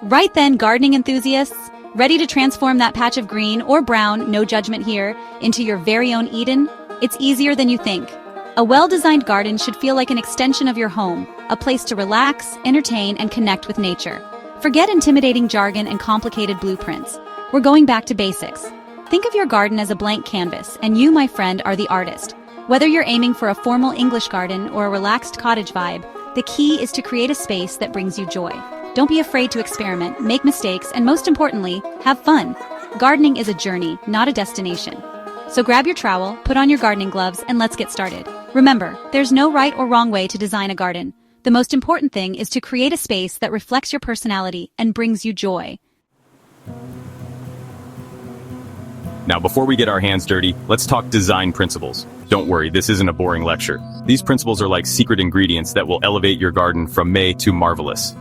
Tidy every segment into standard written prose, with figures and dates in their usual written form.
Right then, gardening enthusiasts, ready to transform that patch of green or brown, no judgment here, into your very own Eden? It's easier than you think. A well-designed garden should feel like an extension of your home, a place to relax, entertain, and connect with nature. Forget intimidating jargon and complicated blueprints. We're going back to basics. Think of your garden as a blank canvas, and you, my friend, are the artist. Whether you're aiming for a formal English garden or a relaxed cottage vibe, the key is to create a space that brings you joy. Don't be afraid to experiment, make mistakes, and most importantly, have fun. Gardening is a journey, not a destination. So grab your trowel, put on your gardening gloves, and let's get started. Remember, there's no right or wrong way to design a garden. The most important thing is to create a space that reflects your personality and brings you joy. Now, before we get our hands dirty, let's talk design principles. Don't worry, this isn't a boring lecture. These principles are like secret ingredients that will elevate your garden from May to marvelous.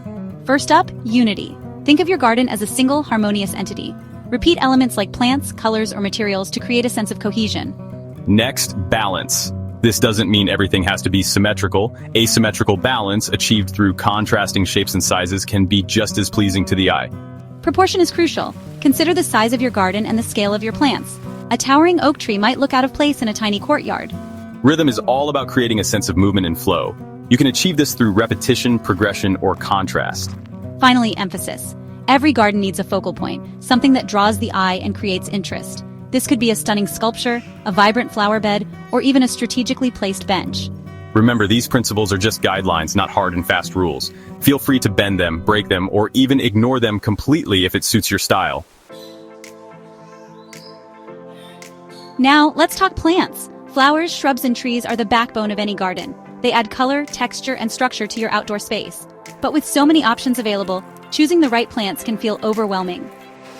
First up, unity. Think of your garden as a single, harmonious entity. Repeat elements like plants, colors, or materials to create a sense of cohesion. Next, balance. This doesn't mean everything has to be symmetrical. Asymmetrical balance, achieved through contrasting shapes and sizes, can be just as pleasing to the eye. Proportion is crucial. Consider the size of your garden and the scale of your plants. A towering oak tree might look out of place in a tiny courtyard. Rhythm is all about creating a sense of movement and flow. You can achieve this through repetition, progression, or contrast. Finally, emphasis. Every garden needs a focal point, something that draws the eye and creates interest. This could be a stunning sculpture, a vibrant flower bed, or even a strategically placed bench. Remember, these principles are just guidelines, not hard and fast rules. Feel free to bend them, break them, or even ignore them completely if it suits your style. Now, let's talk plants. Flowers, shrubs, and trees are the backbone of any garden. They add color, texture, and structure to your outdoor space. But with so many options available, choosing the right plants can feel overwhelming.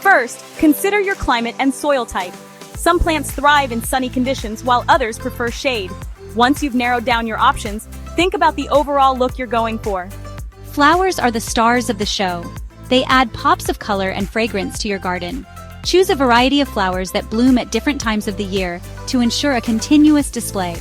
First, consider your climate and soil type. Some plants thrive in sunny conditions while others prefer shade. Once you've narrowed down your options, think about the overall look you're going for. Flowers are the stars of the show. They add pops of color and fragrance to your garden. Choose a variety of flowers that bloom at different times of the year to ensure a continuous display.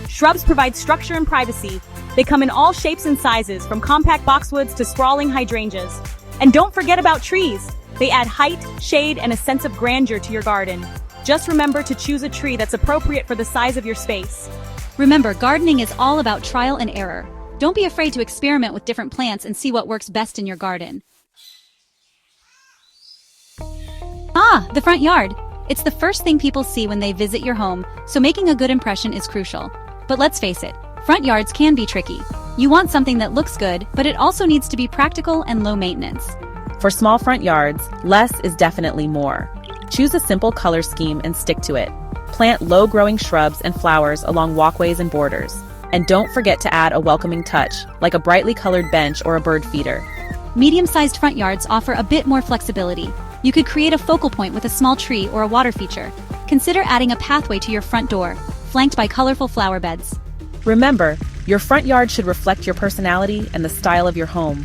Shrubs provide structure and privacy. They come in all shapes and sizes, from compact boxwoods to sprawling hydrangeas. And don't forget about trees. They add height, shade, and a sense of grandeur to your garden. Just remember to choose a tree that's appropriate for the size of your space. Remember, gardening is all about trial and error. Don't be afraid to experiment with different plants and see what works best in your garden. Ah, the front yard. It's the first thing people see when they visit your home, so making a good impression is crucial. But let's face it, front yards can be tricky. You want something that looks good, but it also needs to be practical and low maintenance. For small front yards, less is definitely more. Choose a simple color scheme and stick to it. Plant low-growing shrubs and flowers along walkways and borders. And don't forget to add a welcoming touch, like a brightly colored bench or a bird feeder. Medium-sized front yards offer a bit more flexibility. You could create a focal point with a small tree or a water feature. Consider adding a pathway to your front door, flanked by colorful flower beds. Remember, your front yard should reflect your personality and the style of your home.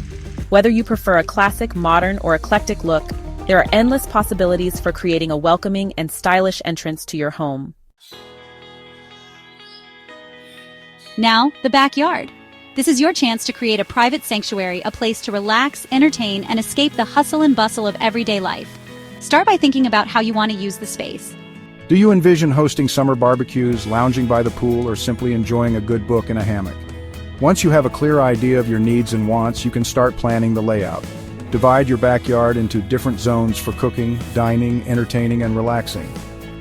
Whether you prefer a classic, modern, or eclectic look, there are endless possibilities for creating a welcoming and stylish entrance to your home. Now, the backyard. This is your chance to create a private sanctuary, a place to relax, entertain, and escape the hustle and bustle of everyday life. Start by thinking about how you want to use the space. Do you envision hosting summer barbecues, lounging by the pool, or simply enjoying a good book in a hammock? Once you have a clear idea of your needs and wants, you can start planning the layout. Divide your backyard into different zones for cooking, dining, entertaining, and relaxing.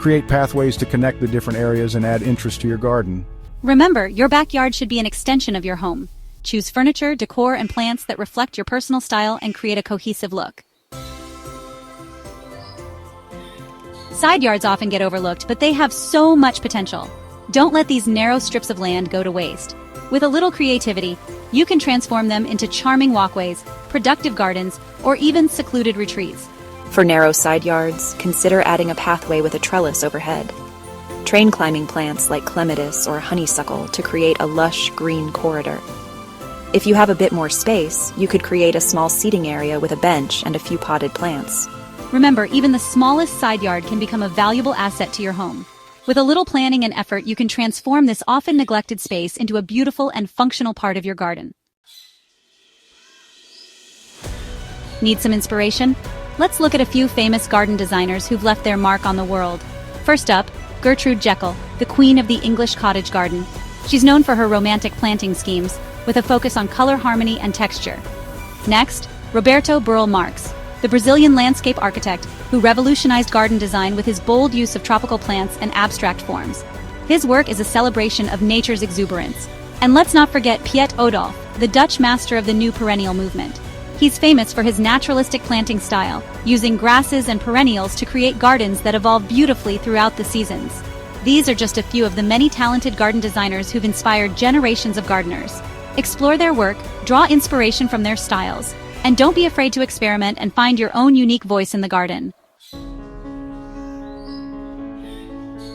Create pathways to connect the different areas and add interest to your garden. Remember, your backyard should be an extension of your home. Choose furniture, decor, and plants that reflect your personal style and create a cohesive look. Side yards often get overlooked, but they have so much potential. Don't let these narrow strips of land go to waste. With a little creativity, you can transform them into charming walkways, productive gardens, or even secluded retreats. For narrow side yards, consider adding a pathway with a trellis overhead. Train climbing plants like clematis or honeysuckle to create a lush green corridor. If you have a bit more space, you could create a small seating area with a bench and a few potted plants. Remember, even the smallest side yard can become a valuable asset to your home. With a little planning and effort, you can transform this often neglected space into a beautiful and functional part of your garden. Need some inspiration? Let's look at a few famous garden designers who've left their mark on the world. First up, Gertrude Jekyll, the queen of the English cottage garden. She's known for her romantic planting schemes, with a focus on color harmony and texture. Next, Roberto Burle Marx, the Brazilian landscape architect who revolutionized garden design with his bold use of tropical plants and abstract forms. His work is a celebration of nature's exuberance. And let's not forget Piet Oudolf, the Dutch master of the new perennial movement. He's famous for his naturalistic planting style, using grasses and perennials to create gardens that evolve beautifully throughout the seasons. These are just a few of the many talented garden designers who've inspired generations of gardeners. Explore their work, draw inspiration from their styles, and don't be afraid to experiment and find your own unique voice in the garden.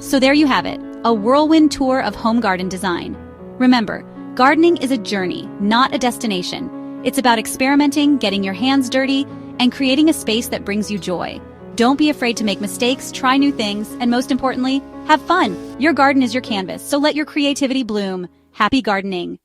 So there you have it, a whirlwind tour of home garden design. Remember, gardening is a journey, not a destination. It's about experimenting, getting your hands dirty, and creating a space that brings you joy. Don't be afraid to make mistakes, try new things, and most importantly, have fun. Your garden is your canvas, so let your creativity bloom. Happy gardening!